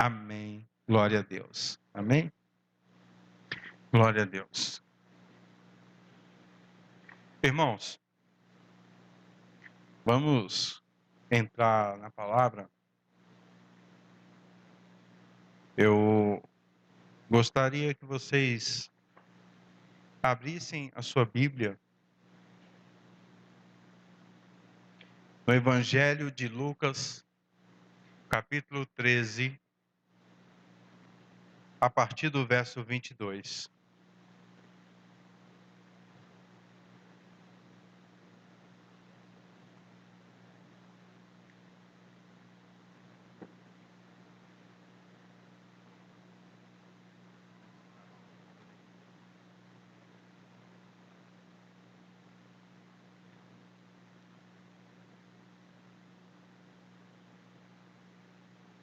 Amém. Glória a Deus. Amém? Glória a Deus. Irmãos, vamos entrar na palavra. Eu gostaria que vocês abrissem a sua Bíblia no Evangelho de Lucas, capítulo 13, a partir do verso 22.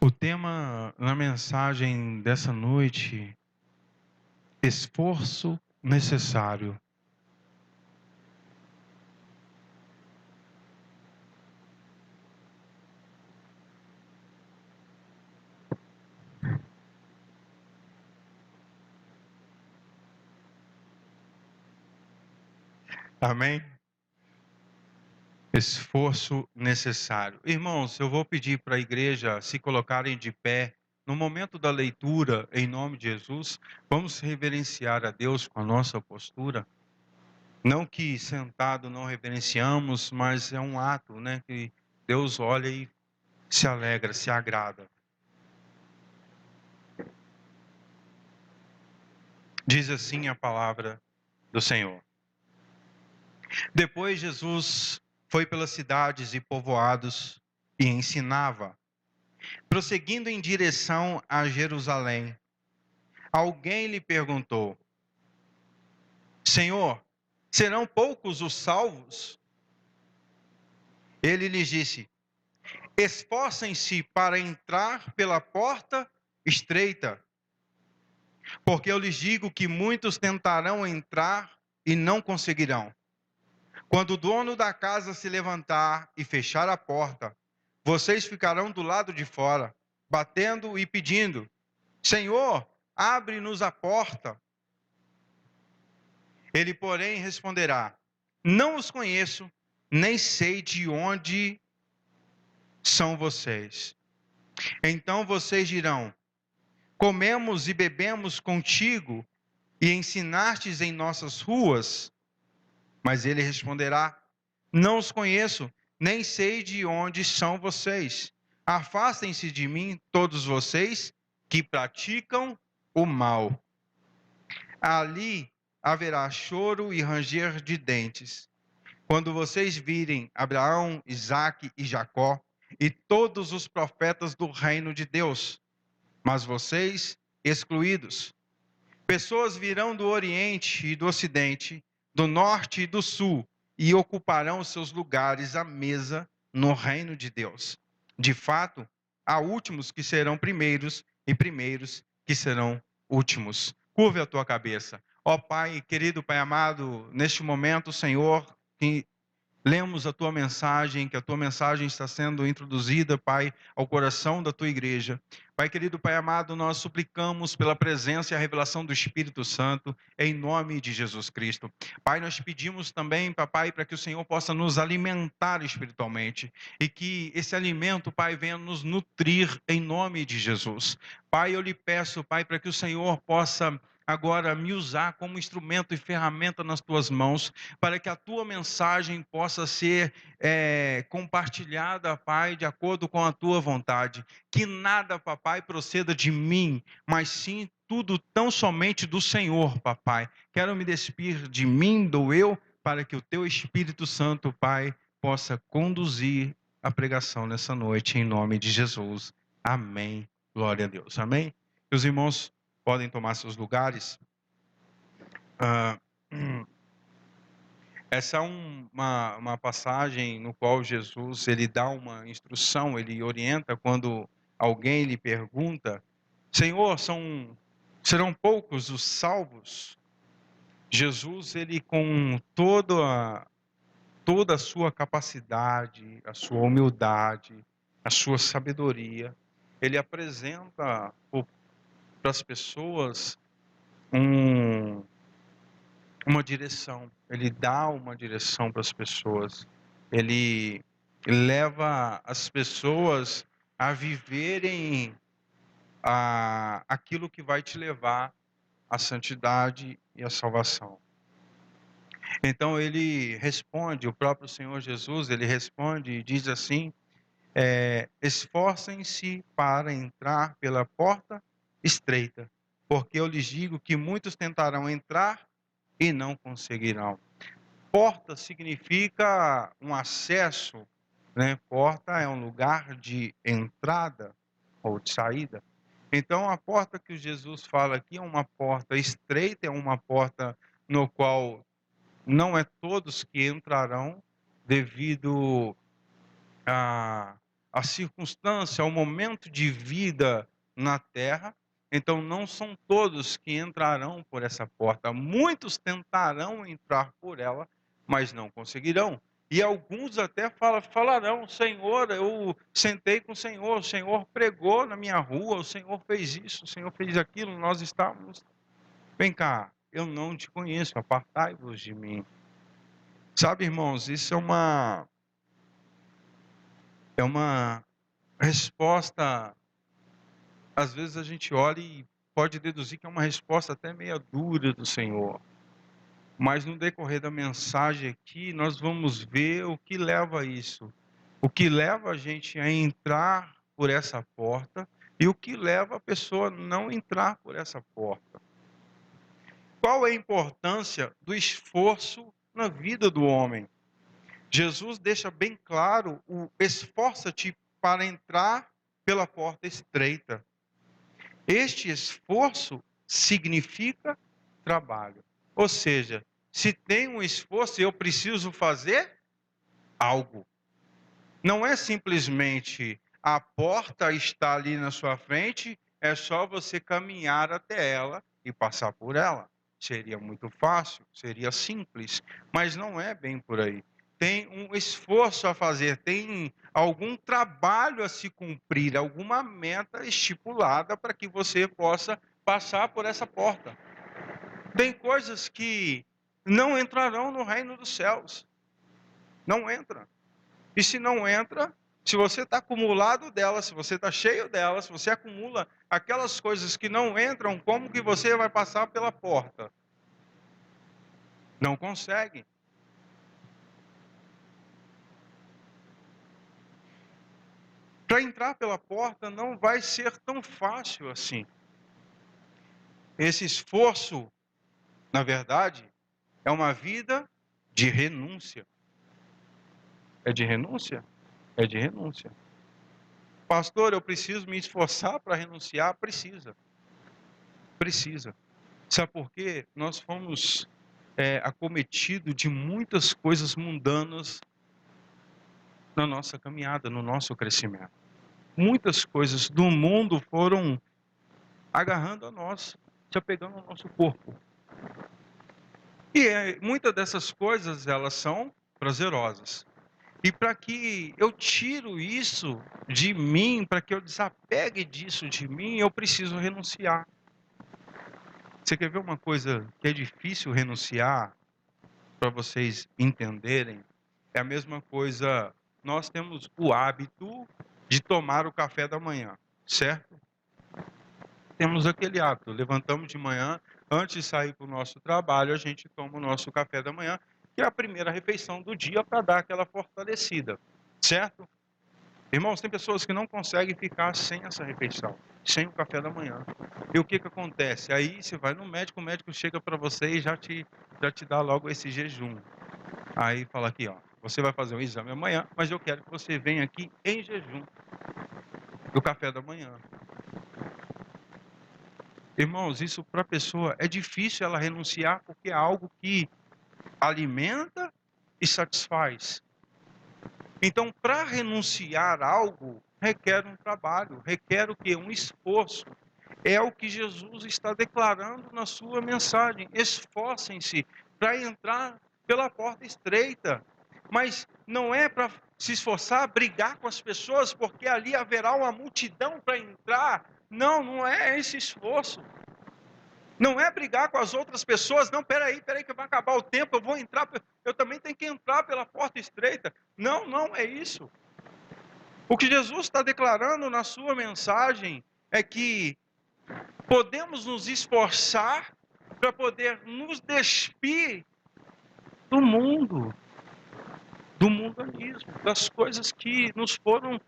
O tema na mensagem dessa noite: esforço necessário. Amém? Esforço necessário. Irmãos, eu vou pedir para a igreja se colocarem de pé. No momento da leitura, em nome de Jesus, vamos reverenciar a Deus com a nossa postura. Não que sentado não reverenciamos, mas é um ato, né, que Deus olha e se alegra, se agrada. Diz assim a palavra do Senhor. Depois Jesus foi pelas cidades e povoados e ensinava. Prosseguindo em direção a Jerusalém, alguém lhe perguntou: Senhor, serão poucos os salvos? Ele lhes disse: esforcem-se para entrar pela porta estreita, porque eu lhes digo que muitos tentarão entrar e não conseguirão. Quando o dono da casa se levantar e fechar a porta, vocês ficarão do lado de fora, batendo e pedindo: Senhor, abre-nos a porta. Ele, porém, responderá: não os conheço, nem sei de onde são vocês. Então vocês dirão: comemos e bebemos contigo e ensinastes em nossas ruas. Mas ele responderá: não os conheço, nem sei de onde são vocês. Afastem-se de mim, todos vocês que praticam o mal. Ali haverá choro e ranger de dentes, quando vocês virem Abraão, Isaque e Jacó e todos os profetas do reino de Deus, mas vocês excluídos. Pessoas virão do Oriente e do Ocidente, do Norte e do Sul, e ocuparão seus lugares à mesa no reino de Deus. De fato, há últimos que serão primeiros e primeiros que serão últimos. Curve a tua cabeça. Ó Pai, querido Pai amado, neste momento, Senhor, que lemos a tua mensagem, que a tua mensagem está sendo introduzida, Pai, ao coração da tua igreja. Pai querido, Pai amado, nós suplicamos pela presença e a revelação do Espírito Santo, em nome de Jesus Cristo. Pai, nós pedimos também, Papai, para que o Senhor possa nos alimentar espiritualmente e que esse alimento, Pai, venha nos nutrir em nome de Jesus. Pai, eu lhe peço, Pai, para que o Senhor possa agora me usar como instrumento e ferramenta nas tuas mãos, para que a tua mensagem possa ser compartilhada, Pai, de acordo com a tua vontade. Que nada, Papai, proceda de mim, mas sim tudo tão somente do Senhor, Papai. Quero me despir de mim, do eu, para que o teu Espírito Santo, Pai, possa conduzir a pregação nessa noite, em nome de Jesus. Amém. Glória a Deus. Amém? Os irmãos podem tomar seus lugares. Essa é uma passagem no qual Jesus ele dá uma instrução, ele orienta quando alguém lhe pergunta: Senhor, serão poucos os salvos? Jesus, ele com toda a sua capacidade, a sua humildade, a sua sabedoria, ele apresenta para as pessoas uma direção. Ele dá uma direção para as pessoas. Ele leva as pessoas a viverem aquilo que vai te levar à santidade e à salvação. Então ele responde, o próprio Senhor Jesus, ele responde e diz assim: esforcem-se para entrar pela porta estreita, porque eu lhes digo que muitos tentarão entrar e não conseguirão. Porta significa um acesso, né? Porta é um lugar de entrada ou de saída. Então, a porta que Jesus fala aqui é uma porta estreita, é uma porta no qual não é todos que entrarão devido a circunstância, ao momento de vida na terra. Então, não são todos que entrarão por essa porta. Muitos tentarão entrar por ela, mas não conseguirão. E alguns até falarão: Senhor, eu sentei com o Senhor pregou na minha rua, o Senhor fez isso, o Senhor fez aquilo, nós estávamos. Vem cá, eu não te conheço, apartai-vos de mim. Sabe, irmãos, isso é uma resposta. Às vezes a gente olha e pode deduzir que é uma resposta até meia dura do Senhor. Mas no decorrer da mensagem aqui, nós vamos ver o que leva a isso. O que leva a gente a entrar por essa porta e o que leva a pessoa a não entrar por essa porta. Qual é a importância do esforço na vida do homem? Jesus deixa bem claro o esforça-te para entrar pela porta estreita. Este esforço significa trabalho. Ou seja, se tem um esforço, eu preciso fazer algo. Não é simplesmente a porta está ali na sua frente, é só você caminhar até ela e passar por ela. Seria muito fácil, seria simples, mas não é bem por aí. Tem um esforço a fazer, tem algum trabalho a se cumprir, alguma meta estipulada para que você possa passar por essa porta. Tem coisas que não entrarão no reino dos céus. Não entra. E se não entra, se você está acumulado dela, se você está cheio dela, se você acumula aquelas coisas que não entram, como que você vai passar pela porta? Não consegue. Para entrar pela porta não vai ser tão fácil assim. Esse esforço, na verdade, é uma vida de renúncia. É de renúncia? É de renúncia. Pastor, eu preciso me esforçar para renunciar? Precisa. Precisa. Sabe por quê? Nós fomos acometidos de muitas coisas mundanas na nossa caminhada, no nosso crescimento. Muitas coisas do mundo foram agarrando a nós, se apegando ao nosso corpo. E muitas dessas coisas, elas são prazerosas. E para que eu tiro isso de mim, para que eu desapegue disso de mim, eu preciso renunciar. Você quer ver uma coisa que é difícil renunciar, para vocês entenderem? É a mesma coisa, nós temos o hábito de tomar o café da manhã, certo? Temos aquele hábito, levantamos de manhã, antes de sair para o nosso trabalho, a gente toma o nosso café da manhã, que é a primeira refeição do dia para dar aquela fortalecida, certo? Irmãos, tem pessoas que não conseguem ficar sem essa refeição, sem o café da manhã. E o que acontece? Aí você vai no médico, o médico chega para você e já te dá logo esse jejum. Aí fala aqui, ó, você vai fazer um exame amanhã, mas eu quero que você venha aqui em jejum do café da manhã. Irmãos, isso para a pessoa é difícil ela renunciar, porque é algo que alimenta e satisfaz. Então, para renunciar a algo, requer um trabalho, requer o quê? Um esforço. É o que Jesus está declarando na sua mensagem. Esforcem-se para entrar pela porta estreita. Mas não é para se esforçar, brigar com as pessoas, porque ali haverá uma multidão para entrar. Não, não é esse esforço. Não é brigar com as outras pessoas. Não, peraí, que vai acabar o tempo, eu vou entrar, eu também tenho que entrar pela porta estreita. Não, não é isso. O que Jesus está declarando na sua mensagem é que podemos nos esforçar para poder nos despir do mundo, do mundanismo, das coisas que nos foram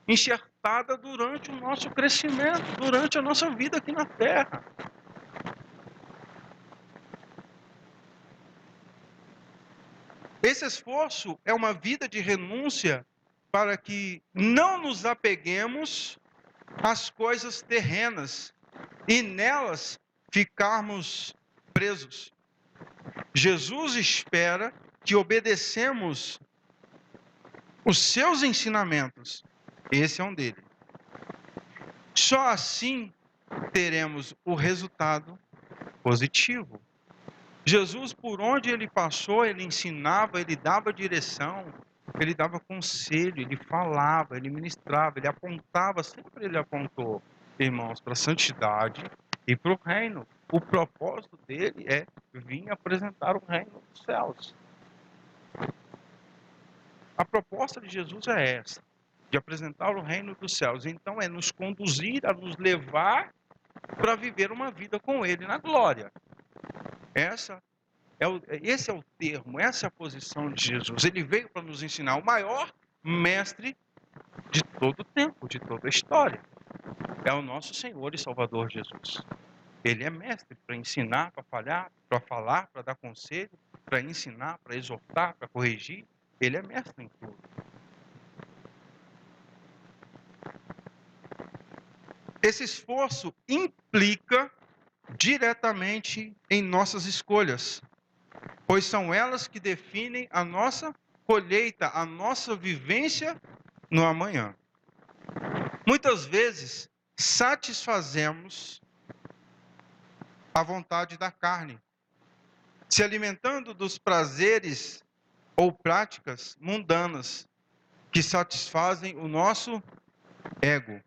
enxertadas durante o nosso crescimento, durante a nossa vida aqui na Terra. Esse esforço é uma vida de renúncia para que não nos apeguemos às coisas terrenas e nelas ficarmos presos. Jesus espera que obedecemos os seus ensinamentos. Esse é um deles. Só assim teremos o resultado positivo. Jesus, por onde ele passou, ele ensinava, ele dava direção, ele dava conselho, ele falava, ele ministrava, ele apontava, sempre ele apontou, irmãos, para a santidade e para o reino. O propósito dele é vir apresentar o reino dos céus. A proposta de Jesus é essa, de apresentar o reino dos céus. Então é nos conduzir, a nos levar para viver uma vida com ele na glória. Esse é o termo, essa é a posição de Jesus. Ele veio para nos ensinar, o maior mestre de todo o tempo, de toda a história. É o nosso Senhor e Salvador Jesus. Ele é mestre para ensinar, para falar, para dar conselho, para ensinar, para exortar, para corrigir. Ele é mestre em tudo. Esse esforço implica diretamente em nossas escolhas, pois são elas que definem a nossa colheita, a nossa vivência no amanhã. Muitas vezes, satisfazemos a vontade da carne, se alimentando dos prazeres ou práticas mundanas que satisfazem o nosso ego.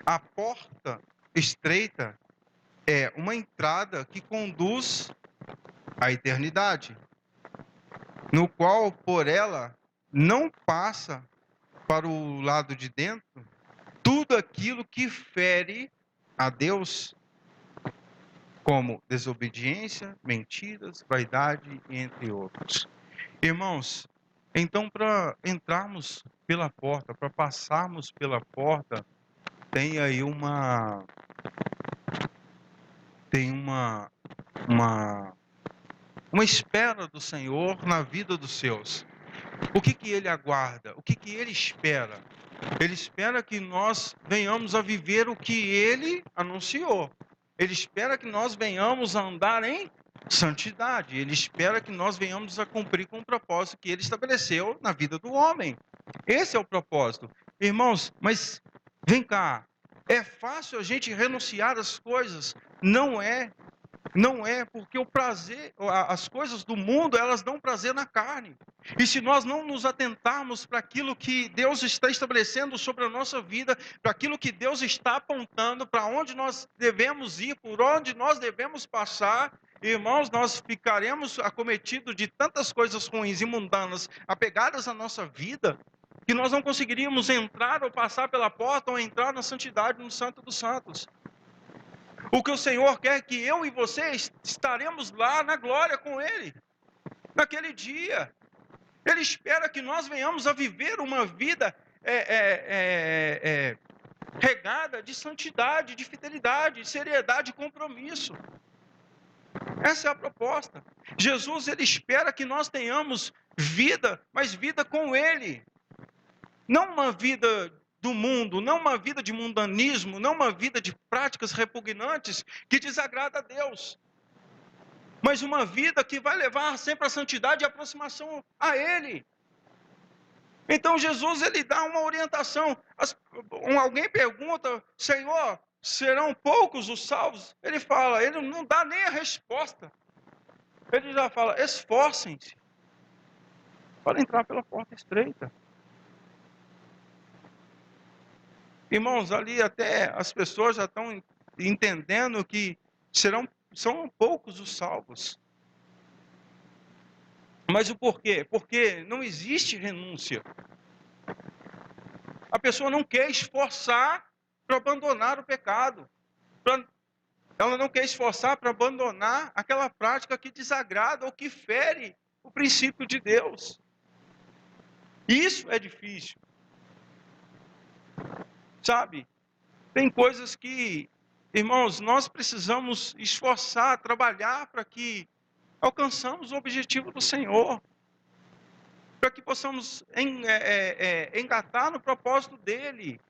A porta estreita é uma entrada que conduz à eternidade, no qual por ela não passa para o lado de dentro tudo aquilo que fere a Deus, como desobediência, mentiras, vaidade, entre outros. Irmãos, então para entrarmos pela porta, para passarmos pela porta, tem aí uma espera do Senhor na vida dos seus. O que ele aguarda? O que ele espera? Ele espera que nós venhamos a viver o que ele anunciou. Ele espera que nós venhamos a andar em santidade. Ele espera que nós venhamos a cumprir com o propósito que ele estabeleceu na vida do homem. Esse é o propósito. Irmãos, mas vem cá. É fácil a gente renunciar às coisas? Não é. Não é, porque o prazer, as coisas do mundo, elas dão prazer na carne. E se nós não nos atentarmos para aquilo que Deus está estabelecendo sobre a nossa vida, para aquilo que Deus está apontando, para onde nós devemos ir, por onde nós devemos passar, irmãos, nós ficaremos acometidos de tantas coisas ruins e mundanas, apegadas à nossa vida, que nós não conseguiríamos entrar ou passar pela porta ou entrar na santidade, no Santo dos Santos. O que o Senhor quer é que eu e você estaremos lá na glória com Ele, naquele dia. Ele espera que nós venhamos a viver uma vida regada de santidade, de fidelidade, de seriedade e compromisso. Essa é a proposta. Jesus, ele espera que nós tenhamos vida, mas vida com Ele. Não uma vida do mundo, não uma vida de mundanismo, não uma vida de práticas repugnantes que desagrada a Deus, mas uma vida que vai levar sempre à santidade e aproximação a Ele. Então Jesus, ele dá uma orientação. Alguém pergunta: Senhor, serão poucos os salvos? Ele fala, ele não dá nem a resposta. Ele já fala: esforcem-se. para entrar pela porta estreita. Irmãos, ali até as pessoas já estão entendendo que são poucos os salvos. Mas o porquê? Porque não existe renúncia. A pessoa não quer esforçar para abandonar o pecado. Ela não quer esforçar para abandonar aquela prática que desagrada ou que fere o princípio de Deus. Isso é difícil. Sabe? Tem coisas que, irmãos, nós precisamos esforçar, trabalhar para que alcançamos o objetivo do Senhor. Para que possamos engatar no propósito dEle.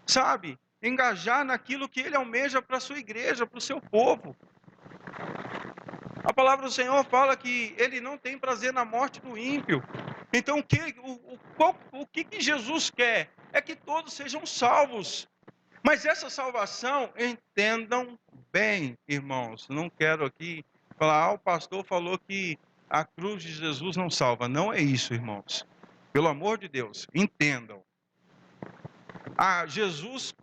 Sabe? Engajar naquilo que Ele almeja para a sua igreja, para o seu povo. A palavra do Senhor fala que Ele não tem prazer na morte do ímpio. Então, o que Jesus quer? É que todos sejam salvos. Mas essa salvação, entendam bem, irmãos. Não quero aqui falar, o pastor falou que a cruz de Jesus não salva. Não é isso, irmãos. Pelo amor de Deus, entendam. Jesus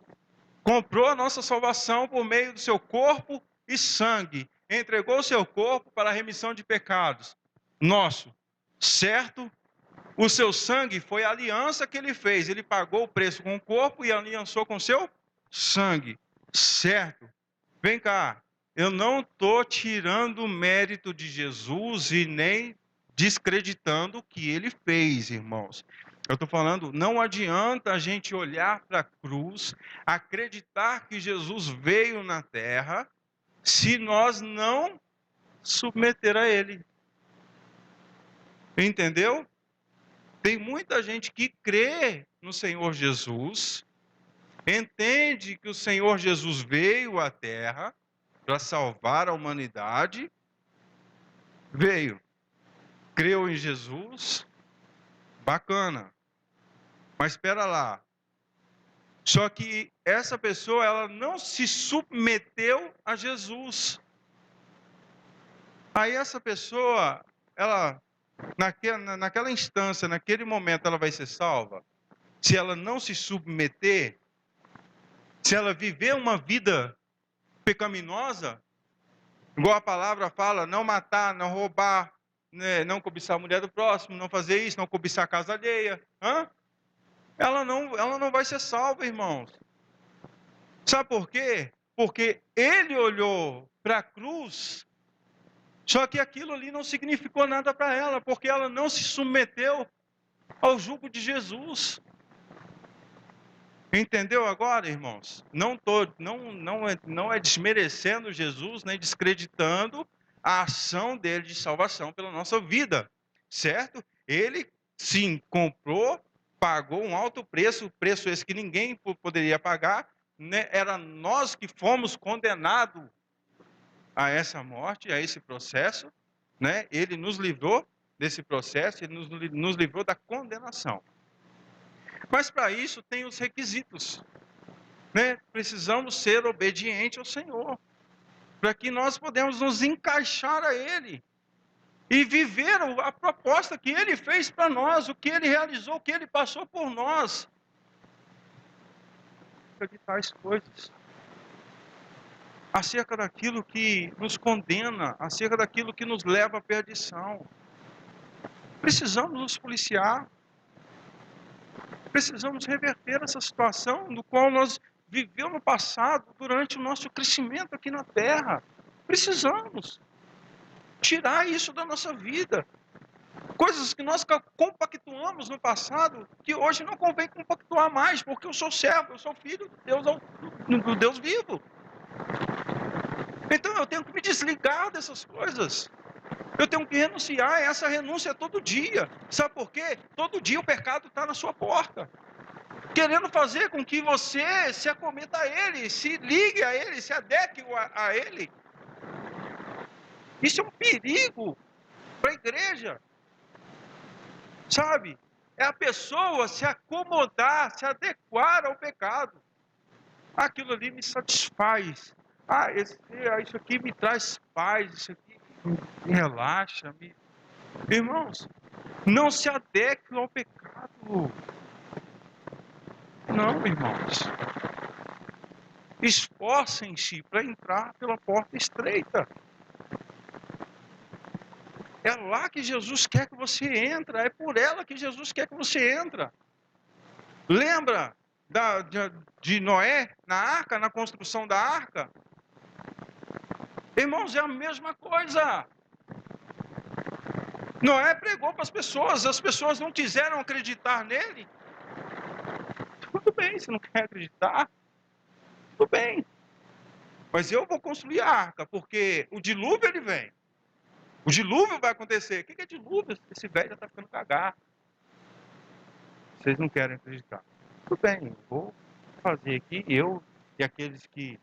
comprou a nossa salvação por meio do seu corpo e sangue. Entregou o seu corpo para a remissão de pecados. Nosso, certo? O seu sangue foi a aliança que ele fez. Ele pagou o preço com o corpo e aliançou com o seu sangue. Certo? Vem cá. Eu não estou tirando o mérito de Jesus e nem descreditando o que ele fez, irmãos. Eu estou falando, não adianta a gente olhar para a cruz, acreditar que Jesus veio na terra, se nós não submeter a ele. Entendeu? Tem muita gente que crê no Senhor Jesus, entende que o Senhor Jesus veio à terra para salvar a humanidade, veio, creu em Jesus, bacana. Mas espera lá. Só que essa pessoa, ela não se submeteu a Jesus. Aí essa pessoa, ela, naquela instância, naquele momento, ela vai ser salva? Se ela não se submeter, se ela viver uma vida pecaminosa, igual a palavra fala, não matar, não roubar, né, não cobiçar a mulher do próximo, não fazer isso, não cobiçar a casa alheia, ela não vai ser salva, irmãos. Sabe por quê? Porque ele olhou para a cruz, só que aquilo ali não significou nada para ela, porque ela não se submeteu ao jugo de Jesus. Entendeu agora, irmãos? Não é desmerecendo Jesus, nem descreditando a ação dele de salvação pela nossa vida, certo? Ele, sim, comprou, pagou um alto preço, preço esse que ninguém poderia pagar, né? Era nós que fomos condenados a essa morte, a esse processo, né? Ele nos livrou desse processo, ele nos livrou da condenação. Mas para isso tem os requisitos, né? Precisamos ser obedientes ao Senhor, para que nós podemos nos encaixar a Ele e viver a proposta que Ele fez para nós, o que Ele realizou, o que Ele passou por nós. De tais coisas, acerca daquilo que nos condena, acerca daquilo que nos leva à perdição. Precisamos nos policiar. Precisamos reverter essa situação no qual nós vivemos no passado, durante o nosso crescimento aqui na Terra. Precisamos tirar isso da nossa vida. Coisas que nós compactuamos no passado, que hoje não convém compactuar mais, porque eu sou servo, eu sou filho de Deus, do Deus vivo. Então eu tenho que me desligar dessas coisas. Eu tenho que renunciar, essa renúncia é todo dia. Sabe por quê? Todo dia o pecado está na sua porta, querendo fazer com que você se acometa a ele, se ligue a ele, se adeque a ele. Isso é um perigo para a igreja. Sabe? É a pessoa se acomodar, se adequar ao pecado. Aquilo ali me satisfaz. Isso aqui me traz paz, isso aqui me relaxa. Irmãos, Não se adeque ao pecado. Não, irmãos. Esforcem-se para entrar pela porta estreita. É lá que Jesus quer que você entre. É por ela que Jesus quer que você entre. Lembra de Noé na arca, na construção da arca? Irmãos, é a mesma coisa. Noé pregou para as pessoas não quiseram acreditar nele. Tudo bem, se não quer acreditar, tudo bem. Mas eu vou construir a arca, porque o dilúvio ele vem. O dilúvio vai acontecer. O que é dilúvio? Esse velho já está ficando cagado. Vocês não querem acreditar. Tudo bem, eu vou fazer aqui, eu e aqueles que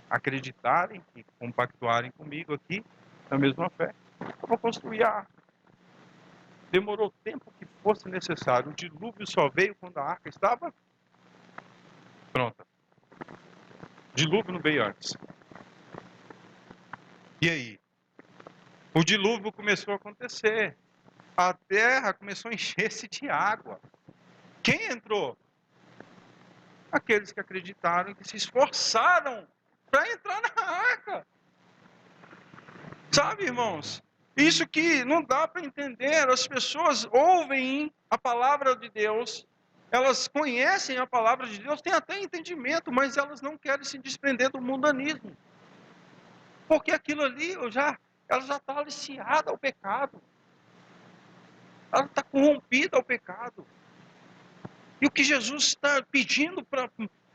acreditarem, que compactuarem comigo aqui, na mesma fé, eu vou construir a arca. Demorou o tempo que fosse necessário. O dilúvio só veio quando a arca estava pronta. O dilúvio não veio antes. E aí? O dilúvio começou a acontecer. A terra começou a encher-se de água. Quem entrou? Aqueles que acreditaram, que se esforçaram para entrar na arca. Sabe, irmãos? Isso que não dá para entender. As pessoas ouvem a palavra de Deus, elas conhecem a palavra de Deus, têm até entendimento, mas elas não querem se desprender do mundanismo. Porque aquilo ali, ela já está aliciada ao pecado. Ela está corrompida ao pecado. E o que Jesus está pedindo para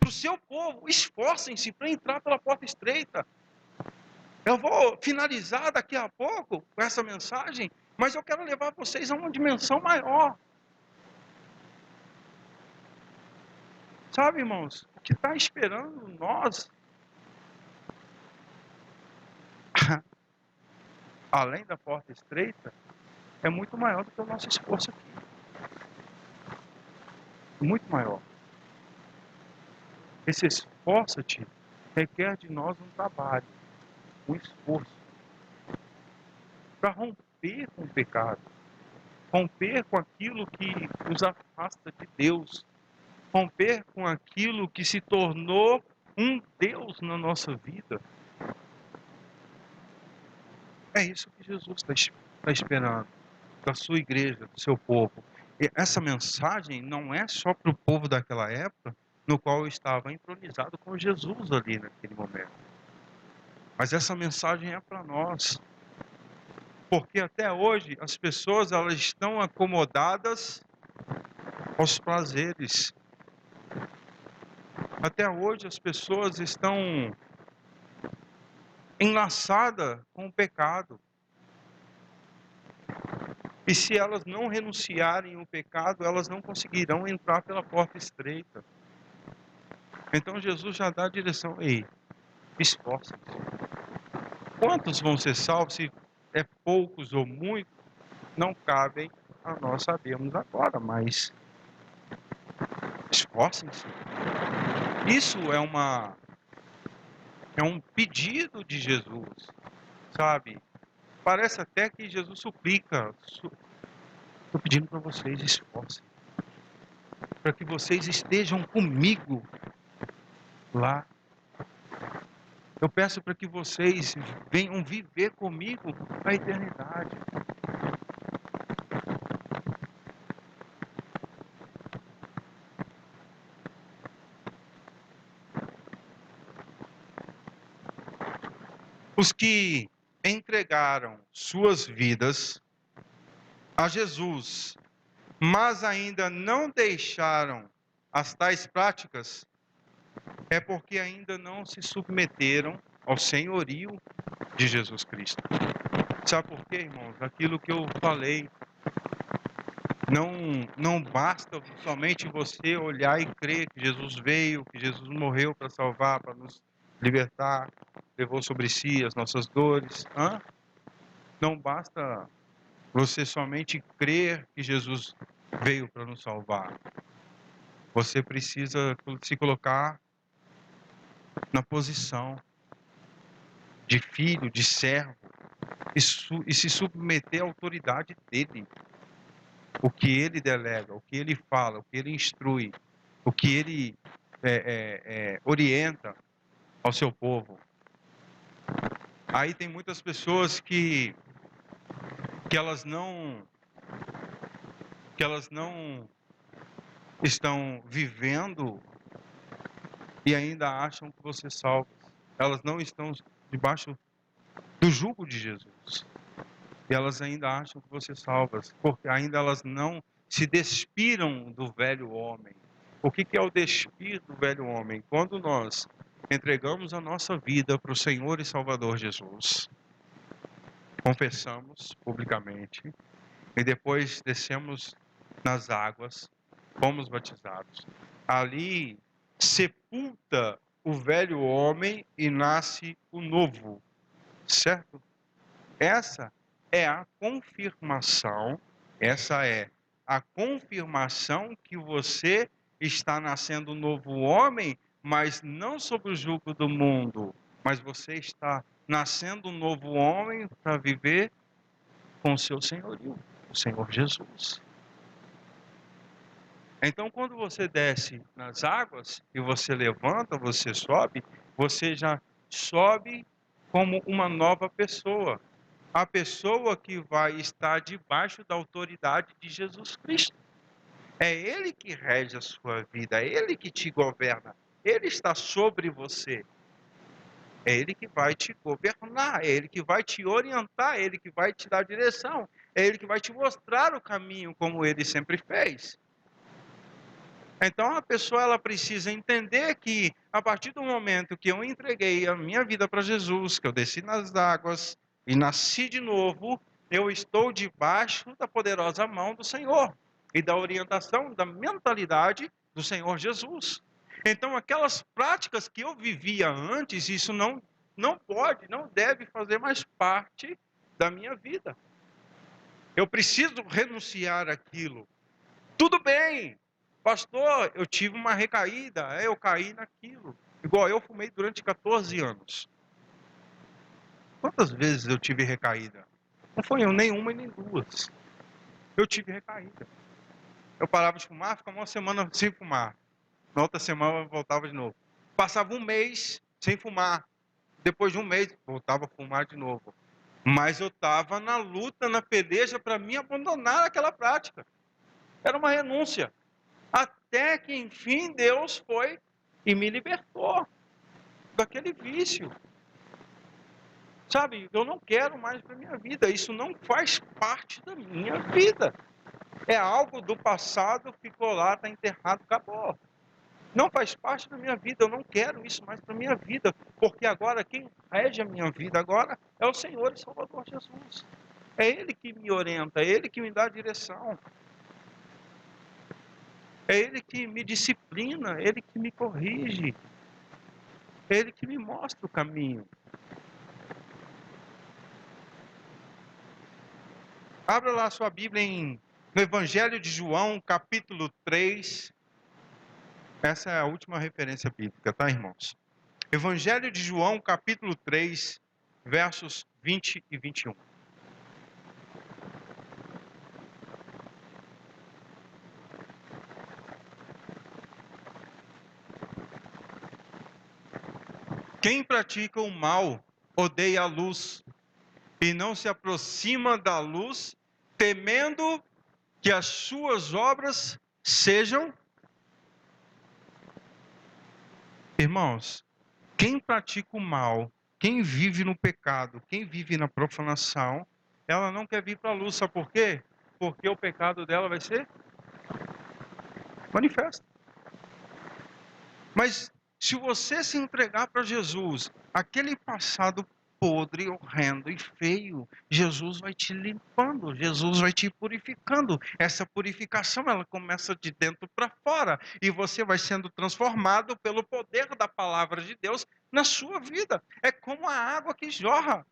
o seu povo, esforcem-se para entrar pela porta estreita. Eu vou finalizar daqui a pouco com essa mensagem, mas eu quero levar vocês a uma dimensão maior. Sabe, irmãos, o que está esperando nós, além da porta estreita, é muito maior do que o nosso esforço aqui. Muito maior. Esse esforço-te requer de nós um trabalho, um esforço, para romper com o pecado, romper com aquilo que nos afasta de Deus, romper com aquilo que se tornou um Deus na nossa vida. É isso que Jesus está esperando da sua igreja, do seu povo. E essa mensagem não é só para o povo daquela época, no qual eu estava entronizado com Jesus ali naquele momento. Mas essa mensagem é para nós. Porque até hoje as pessoas elas estão acomodadas aos prazeres. Até hoje as pessoas estão enlaçadas com o pecado. E se elas não renunciarem ao pecado, elas não conseguirão entrar pela porta estreita. Então Jesus já dá a direção. Ei, esforça-se. Quantos vão ser salvos? Se é poucos ou muitos, não cabem a nós sabermos agora, mas esforcem-se. Isso é um pedido de Jesus, sabe? Parece até que Jesus suplica. Estou pedindo para vocês, esforcem. Para que vocês estejam comigo lá. Eu peço para que vocês venham viver comigo a eternidade. Os que entregaram suas vidas a Jesus, mas ainda não deixaram as tais práticas, é porque ainda não se submeteram ao senhorio de Jesus Cristo. Sabe por quê, irmãos? Aquilo que eu falei, não basta somente você olhar e crer que Jesus veio, que Jesus morreu para salvar, para nos libertar, levou sobre si as nossas dores. Não basta você somente crer que Jesus veio para nos salvar. Você precisa se colocar na posição de filho, de servo, e se submeter à autoridade dele. o que ele delega, o que ele fala, o que ele instrui, o que ele orienta ao seu povo. Aí tem muitas pessoas que elas não estão vivendo e ainda acham que você salva. Elas não estão debaixo do jugo de Jesus. E elas ainda acham que você salva, porque ainda elas não se despiram do velho homem. O que é o despir do velho homem? Quando nós entregamos a nossa vida para o Senhor e Salvador Jesus, confessamos publicamente e depois descemos nas águas, fomos batizados. Ali sepulta o velho homem e nasce o novo, certo? Essa é a confirmação que você está nascendo um novo homem, mas não sob o jugo do mundo, mas você está nascendo um novo homem para viver com o seu senhorio, o Senhor Jesus. Então, quando você desce nas águas e você levanta, você sobe, você já sobe como uma nova pessoa. A pessoa que vai estar debaixo da autoridade de Jesus Cristo. É Ele que rege a sua vida, é Ele que te governa, Ele está sobre você. É Ele que vai te governar, é Ele que vai te orientar, é Ele que vai te dar direção, é Ele que vai te mostrar o caminho como Ele sempre fez. Então a pessoa ela precisa entender que a partir do momento que eu entreguei a minha vida para Jesus, que eu desci nas águas e nasci de novo, eu estou debaixo da poderosa mão do Senhor e da orientação, da mentalidade do Senhor Jesus. Então aquelas práticas que eu vivia antes, isso não pode, não deve fazer mais parte da minha vida. Eu preciso renunciar àquilo. Tudo bem, pastor, eu tive uma recaída, eu caí naquilo. Igual eu fumei durante 14 anos. Quantas vezes eu tive recaída? Não foi nenhuma e nem duas. Eu tive recaída. Eu parava de fumar, ficava uma semana sem fumar. Na outra semana eu voltava de novo. Passava um mês sem fumar. Depois de um mês, voltava a fumar de novo. Mas eu estava na luta, na peleja para me abandonar aquela prática. Era uma renúncia. Até que, enfim, Deus foi e me libertou daquele vício. Sabe, eu não quero mais para minha vida. Isso não faz parte da minha vida. É algo do passado, ficou lá, está enterrado, acabou. Não faz parte da minha vida. Eu não quero isso mais para minha vida. Porque agora quem rege a minha vida agora é o Senhor e Salvador Jesus. É Ele que me orienta, é Ele que me dá a direção. É Ele que me disciplina, é Ele que me corrige. É Ele que me mostra o caminho. Abra lá a sua Bíblia no Evangelho de João, capítulo 3. Essa é a última referência bíblica, tá, irmãos? Evangelho de João, capítulo 3, versos 20 e 21. Quem pratica o mal odeia a luz e não se aproxima da luz, temendo que as suas obras sejam... Irmãos, quem pratica o mal, quem vive no pecado, quem vive na profanação, ela não quer vir para a luz, sabe por quê? Porque o pecado dela vai ser manifesto. Mas se você se entregar para Jesus, aquele passado podre, horrendo e feio, Jesus vai te limpando, Jesus vai te purificando. Essa purificação, ela começa de dentro para fora e você vai sendo transformado pelo poder da palavra de Deus na sua vida. É como a água que jorra.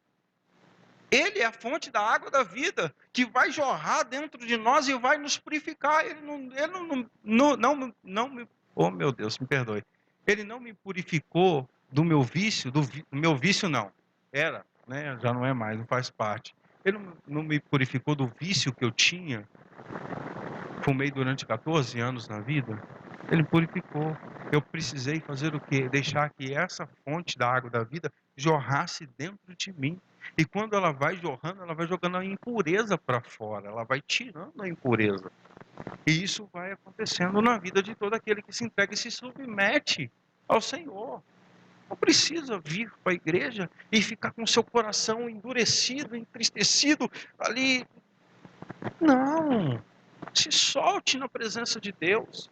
Ele é a fonte da água da vida, que vai jorrar dentro de nós e vai nos purificar. Ele não me... Oh, meu Deus, me perdoe. Ele não me purificou do meu vício, do meu vício não. Era, né? Já não é mais, não faz parte. Ele não me purificou do vício que eu tinha fumei durante 14 anos na vida, ele purificou. Eu precisei fazer o quê? Deixar que essa fonte da água da vida jorrasse dentro de mim. E quando ela vai jorrando, ela vai jogando a impureza para fora, ela vai tirando a impureza. E isso vai acontecendo na vida de todo aquele que se entrega e se submete ao Senhor. Não precisa vir para a igreja e ficar com seu coração endurecido, entristecido ali. Não. Se solte na presença de Deus.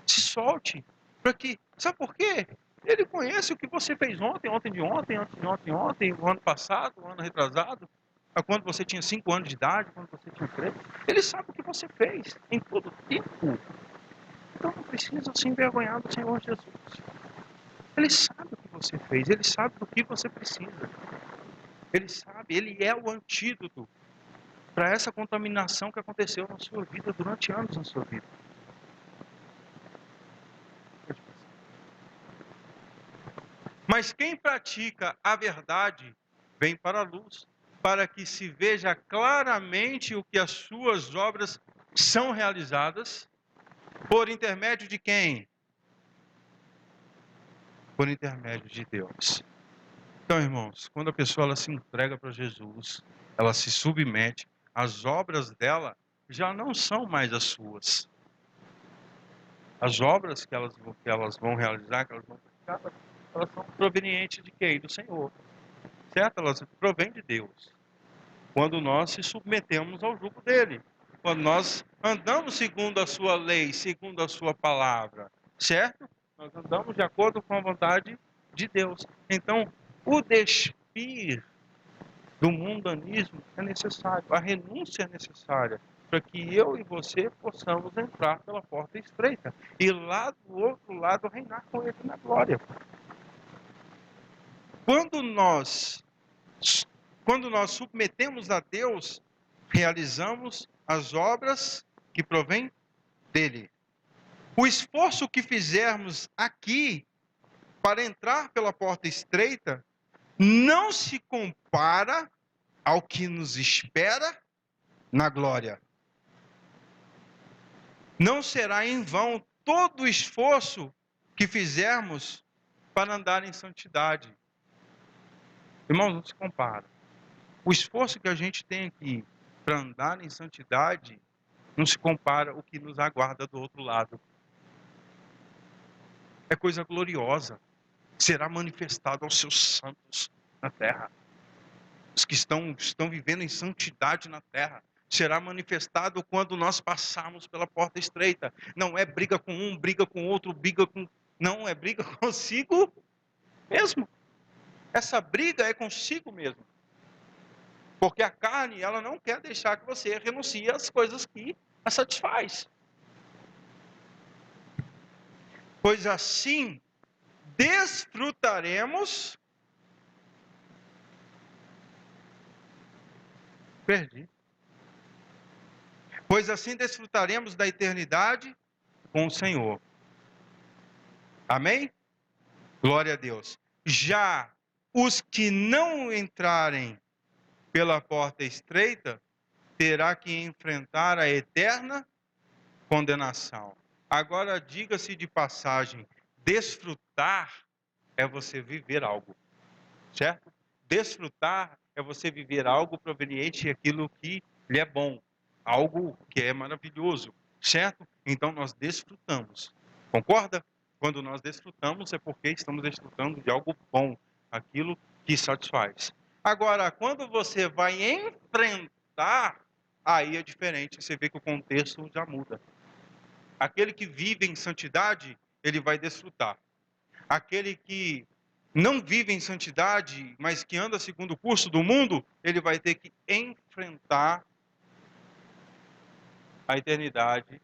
Se solte. Para que. Sabe por quê? Ele conhece o que você fez ontem, ontem de ontem, o ano passado, o ano retrasado. Quando você tinha 5 anos de idade, quando você tinha 3. Ele sabe o que você fez em todo tempo. Então não precisa se envergonhar do Senhor Jesus. Ele sabe o que você fez, ele sabe do que você precisa. Ele sabe, ele é o antídoto para essa contaminação que aconteceu na sua vida durante anos na sua vida. Mas quem pratica a verdade vem para a luz, para que se veja claramente o que as suas obras são realizadas por intermédio de quem? Por intermédio de Deus. Então, irmãos, quando a pessoa ela se entrega para Jesus, ela se submete, as obras dela já não são mais as suas. As obras que elas vão realizar, que elas vão praticar, elas são provenientes de quem? Do Senhor. Certo? Elas provêm de Deus. Quando nós se submetemos ao jugo dele. Quando nós andamos segundo a sua lei, segundo a sua palavra. Certo? Nós andamos de acordo com a vontade de Deus. Então, o despir do mundanismo é necessário. A renúncia é necessária para que eu e você possamos entrar pela porta estreita e lá do outro lado reinar com ele na glória. Quando nós submetemos a Deus, realizamos as obras que provêm dele. O esforço que fizermos aqui para entrar pela porta estreita não se compara ao que nos espera na glória. Não será em vão todo o esforço que fizermos para andar em santidade. Irmãos, não se compara. O esforço que a gente tem aqui para andar em santidade não se compara ao que nos aguarda do outro lado. É coisa gloriosa. Será manifestado aos seus santos na terra. Os que estão vivendo em santidade na terra. Será manifestado quando nós passarmos pela porta estreita. Não é briga com um, briga com outro, briga com... Não, é briga consigo mesmo. Essa briga é consigo mesmo. Porque a carne, ela não quer deixar que você renuncie às coisas que a satisfaz. Pois assim, desfrutaremos... Perdi. Pois assim desfrutaremos da eternidade com o Senhor. Amém? Glória a Deus. Já os que não entrarem pela porta estreita, terá que enfrentar a eterna condenação. Agora, diga-se de passagem, desfrutar é você viver algo, certo? Desfrutar é você viver algo proveniente daquilo que lhe é bom, algo que é maravilhoso, certo? Então nós desfrutamos, concorda? Quando nós desfrutamos é porque estamos desfrutando de algo bom, aquilo que satisfaz. Agora, quando você vai enfrentar, aí é diferente, você vê que o contexto já muda. Aquele que vive em santidade, ele vai desfrutar. Aquele que não vive em santidade, mas que anda segundo o curso do mundo, ele vai ter que enfrentar a eternidade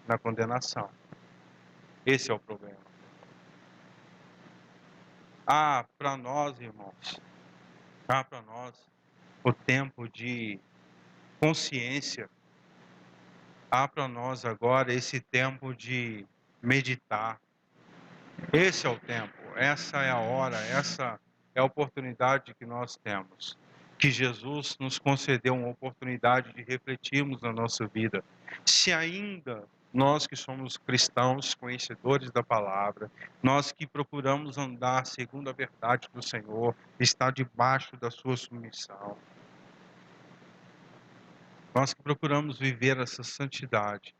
na condenação. Esse é o problema. Para nós, irmãos, para nós, o tempo de consciência. Para nós agora esse tempo de meditar. Esse é o tempo, essa é a hora, essa é a oportunidade que nós temos. que Jesus nos concedeu uma oportunidade de refletirmos na nossa vida. Se ainda nós que somos cristãos, conhecedores da palavra, nós que procuramos andar segundo a verdade do Senhor, estar debaixo da sua submissão, nós que procuramos viver essa santidade,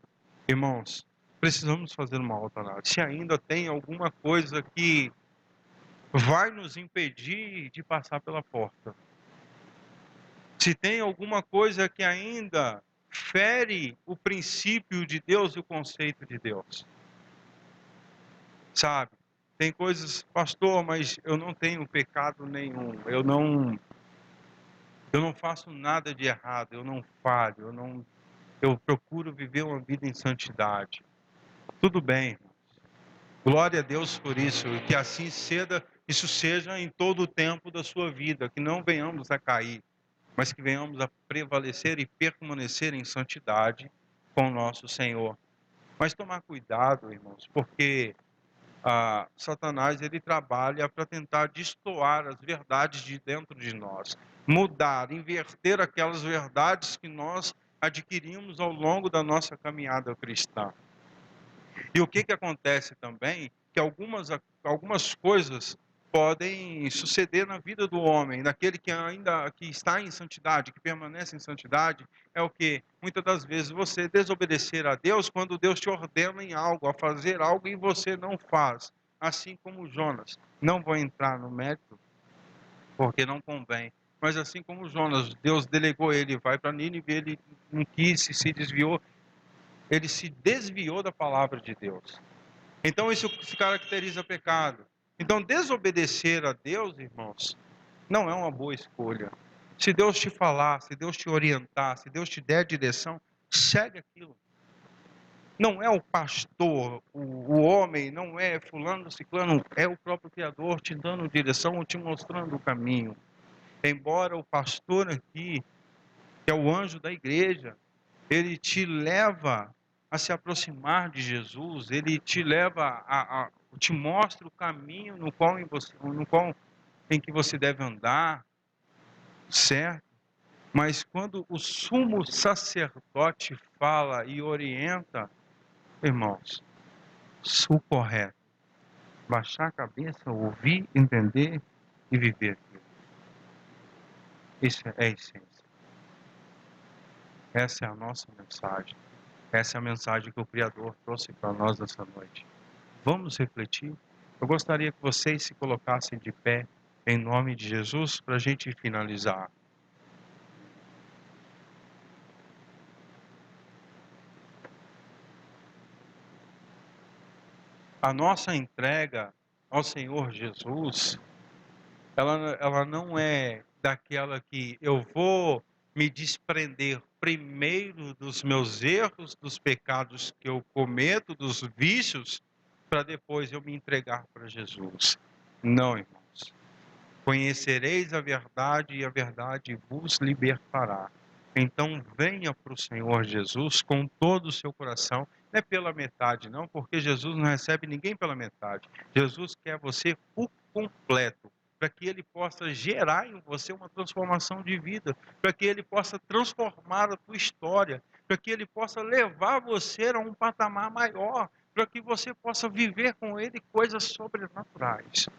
irmãos, precisamos fazer uma autoanálise. Se ainda tem alguma coisa que vai nos impedir de passar pela porta, se tem alguma coisa que ainda fere o princípio de Deus e o conceito de Deus, sabe? Tem coisas, pastor, mas eu não tenho pecado nenhum, eu não faço nada de errado, eu não falho, eu procuro viver uma vida em santidade. Tudo bem, glória a Deus por isso, e que assim isso seja em todo o tempo da sua vida, que não venhamos a cair, mas que venhamos a prevalecer e permanecer em santidade com o nosso Senhor. Mas tomar cuidado, irmãos, porque Satanás ele trabalha para tentar destoar as verdades de dentro de nós, mudar, inverter aquelas verdades que nós adquirimos ao longo da nossa caminhada cristã. E o que acontece também? Que algumas coisas podem suceder na vida do homem, daquele que está em santidade, que permanece em santidade, é o que? Muitas das vezes você desobedecer a Deus quando Deus te ordena em algo, a fazer algo e você não faz. Assim como Jonas. Não vou entrar no mérito, porque não convém. Mas assim como Jonas, Deus delegou ele, vai para Nínive, ele não quis, se desviou, ele se desviou da palavra de Deus. Então isso se caracteriza pecado. Então desobedecer a Deus, irmãos, não é uma boa escolha. Se Deus te falar, se Deus te orientar, se Deus te der direção, segue aquilo. Não é o pastor, o homem, não é fulano, ciclano, é o próprio Criador te dando direção, te mostrando o caminho. Embora o pastor aqui, que é o anjo da igreja, ele te leva a se aproximar de Jesus, ele te leva te mostra o caminho em que você deve andar, certo? Mas quando o sumo sacerdote fala e orienta, irmãos, o correto, baixar a cabeça, ouvir, entender e viver. Isso é a essência. Essa é a nossa mensagem. Essa é a mensagem que o Criador trouxe para nós nessa noite. Vamos refletir? Eu gostaria que vocês se colocassem de pé em nome de Jesus para a gente finalizar. A nossa entrega ao Senhor Jesus, ela não é daquela que eu vou me desprender primeiro dos meus erros, dos pecados que eu cometo, dos vícios, para depois eu me entregar para Jesus. Não, irmãos. Conhecereis a verdade e a verdade vos libertará. Então venha para o Senhor Jesus com todo o seu coração, não é pela metade não, porque Jesus não recebe ninguém pela metade. Jesus quer você por completo, para que Ele possa gerar em você uma transformação de vida, para que Ele possa transformar a tua história, para que Ele possa levar você a um patamar maior, para que você possa viver com Ele coisas sobrenaturais.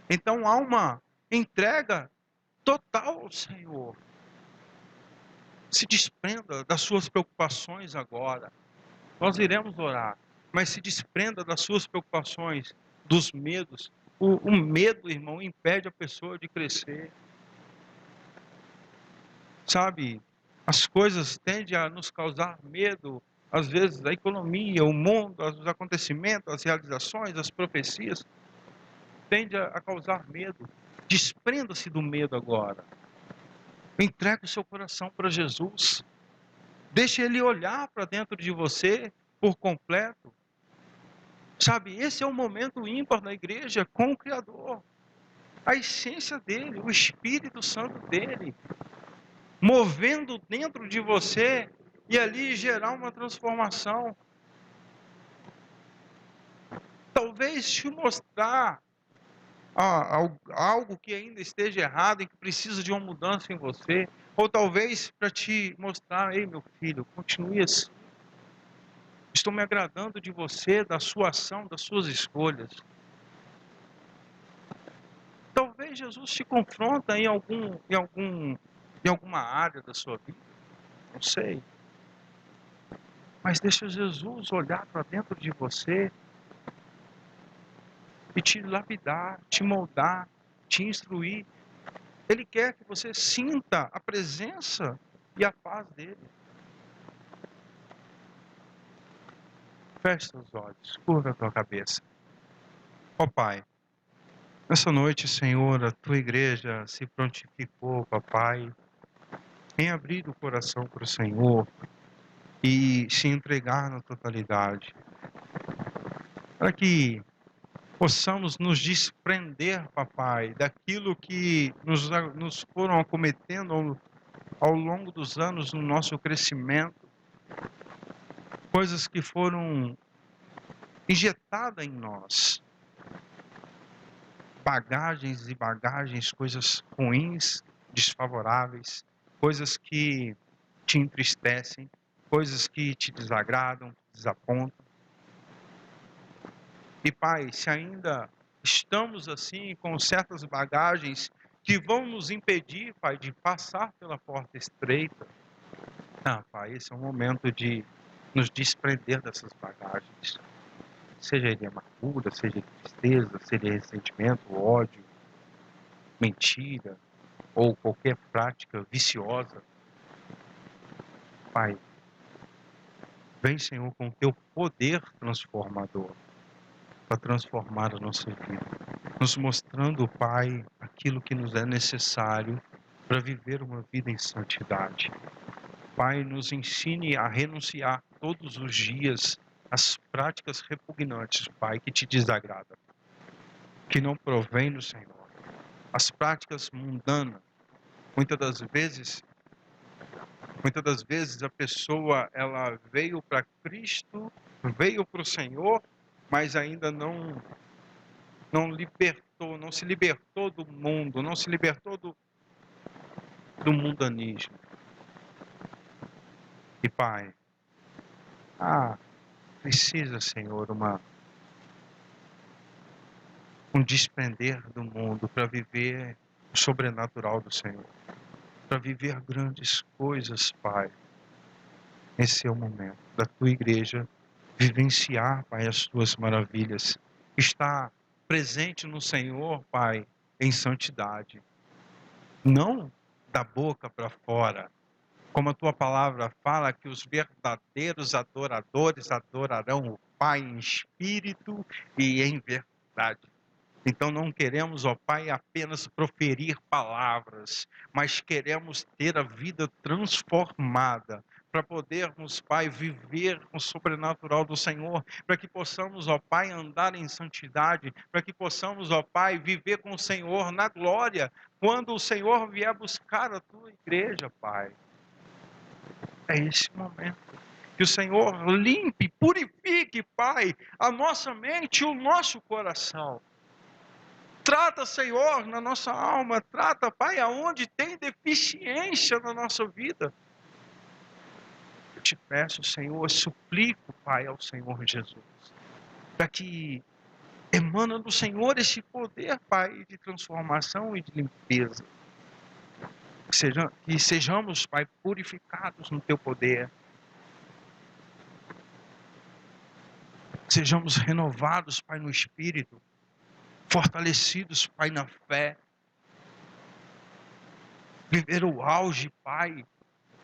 Então há uma entrega total ao Senhor. Se desprenda das suas preocupações agora. Nós iremos orar, mas se desprenda das suas preocupações, dos medos. O medo, irmão, impede a pessoa de crescer. Sabe, as coisas tendem a nos causar medo. Às vezes a economia, o mundo, os acontecimentos, as realizações, as profecias, tende a causar medo. Desprenda-se do medo agora. Entregue o seu coração para Jesus. Deixe Ele olhar para dentro de você por completo. Sabe, esse é o momento ímpar da igreja com o Criador. A essência dele, o Espírito Santo dele, movendo dentro de você e ali gerar uma transformação. Talvez te mostrar algo que ainda esteja errado e que precisa de uma mudança em você, ou talvez para te mostrar: ei, meu filho, continue assim. Estou me agradando de você, da sua ação, das suas escolhas. Talvez Jesus te confronta em alguma área da sua vida, não sei. Mas deixa Jesus olhar para dentro de você e te lapidar, te moldar, te instruir. Ele quer que você sinta a presença e a paz dele. Feche seus olhos, curva a tua cabeça. Ó Pai, nessa noite, Senhor, a tua igreja se prontificou, papai, em abrir o coração para o Senhor e se entregar na totalidade. Para que possamos nos desprender, papai, daquilo que nos foram acometendo ao longo dos anos no nosso crescimento, coisas que foram injetadas em nós, bagagens e bagagens, coisas ruins, desfavoráveis, coisas que te entristecem, coisas que te desagradam, desapontam. E Pai, se ainda estamos assim com certas bagagens que vão nos impedir, Pai, de passar pela porta estreita, Pai, esse é o momento de nos desprender dessas bagagens. Seja de amargura, seja de tristeza, seja de ressentimento, ódio, mentira ou qualquer prática viciosa. Pai, vem, Senhor, com o teu poder transformador para transformar a nossa vida, nos mostrando, Pai, aquilo que nos é necessário para viver uma vida em santidade. Pai, nos ensine a renunciar todos os dias às práticas repugnantes, Pai, que te desagradam, que não provém do Senhor. As práticas mundanas, muitas das vezes a pessoa ela veio para Cristo, veio para o Senhor, mas ainda não libertou, não se libertou do mundo, não se libertou do mundanismo. E Pai, precisa, Senhor, um desprender do mundo para viver o sobrenatural do Senhor, para viver grandes coisas, Pai. Esse é o momento da tua igreja vivenciar, Pai, as tuas maravilhas, estar presente no Senhor, Pai, em santidade, não da boca para fora, como a tua palavra fala, que os verdadeiros adoradores adorarão o Pai em espírito e em verdade. Então não queremos, ó Pai, apenas proferir palavras, mas queremos ter a vida transformada, para podermos, Pai, viver o sobrenatural do Senhor, para que possamos, ó Pai, andar em santidade, para que possamos, ó Pai, viver com o Senhor na glória, quando o Senhor vier buscar a tua igreja, Pai. É esse momento. Que o Senhor limpe, purifique, Pai, a nossa mente e o nosso coração. Trata, Senhor, na nossa alma. Trata, Pai, aonde tem deficiência na nossa vida. Eu te peço, Senhor, suplico, Pai, ao Senhor Jesus, para que emana do Senhor esse poder, Pai, de transformação e de limpeza. Que sejamos, Pai, purificados no Teu poder. Sejamos renovados, Pai, no Espírito. Fortalecidos, Pai, na fé. Viver o auge, Pai,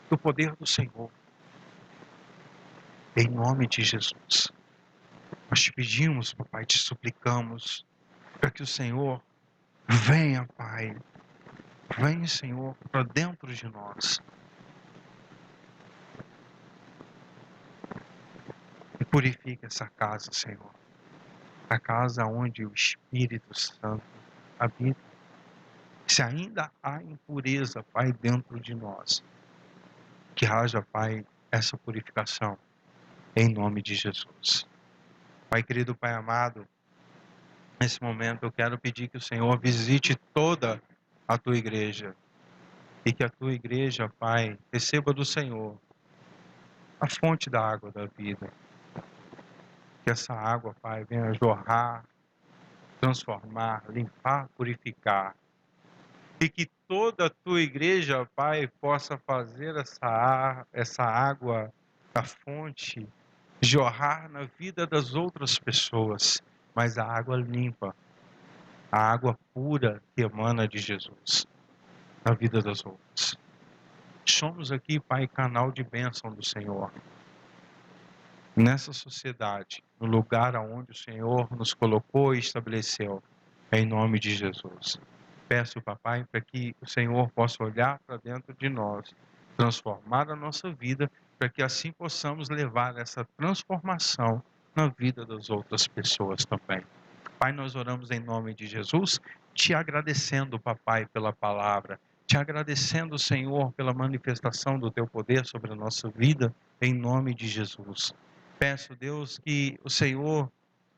do poder do Senhor. Em nome de Jesus. Nós te pedimos, papai, te suplicamos, para que o Senhor venha, Pai. Venha, Senhor, para dentro de nós. E purifique essa casa, Senhor. A casa onde o Espírito Santo habita. Se ainda há impureza, Pai, dentro de nós, que haja, Pai, essa purificação. Em nome de Jesus. Pai querido, Pai amado, Nesse momento eu quero pedir que o Senhor visite toda a tua igreja e que a tua igreja, Pai, receba do Senhor a fonte da água da vida. Que essa água, Pai, venha jorrar, transformar, limpar, purificar. E que toda a tua igreja, Pai, possa fazer essa água da fonte jorrar na vida das outras pessoas, mas a água limpa, a água pura que emana de Jesus na vida das outras. Somos aqui, Pai, canal de bênção do Senhor. Nessa sociedade, no lugar aonde o Senhor nos colocou e estabeleceu, em nome de Jesus. Peço, Papai, para que o Senhor possa olhar para dentro de nós, transformar a nossa vida, para que assim possamos levar essa transformação na vida das outras pessoas também. Pai, nós oramos em nome de Jesus, te agradecendo, Papai, pela palavra, te agradecendo, Senhor, pela manifestação do teu poder sobre a nossa vida, em nome de Jesus. Peço, Deus, que o Senhor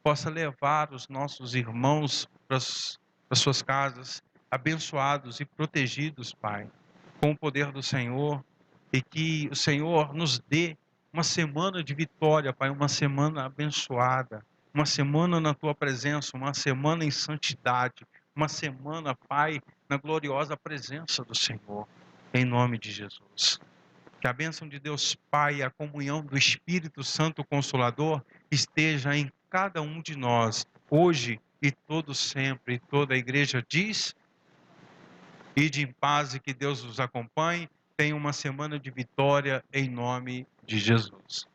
possa levar os nossos irmãos para as suas casas, abençoados e protegidos, Pai, com o poder do Senhor, e que o Senhor nos dê uma semana de vitória, Pai, uma semana abençoada, uma semana na tua presença, uma semana em santidade, uma semana, Pai, na gloriosa presença do Senhor, em nome de Jesus. Que a bênção de Deus Pai e a comunhão do Espírito Santo Consolador esteja em cada um de nós, hoje e todo sempre. E toda a igreja diz: ide em paz e que Deus os acompanhe. Tenha uma semana de vitória em nome de Jesus.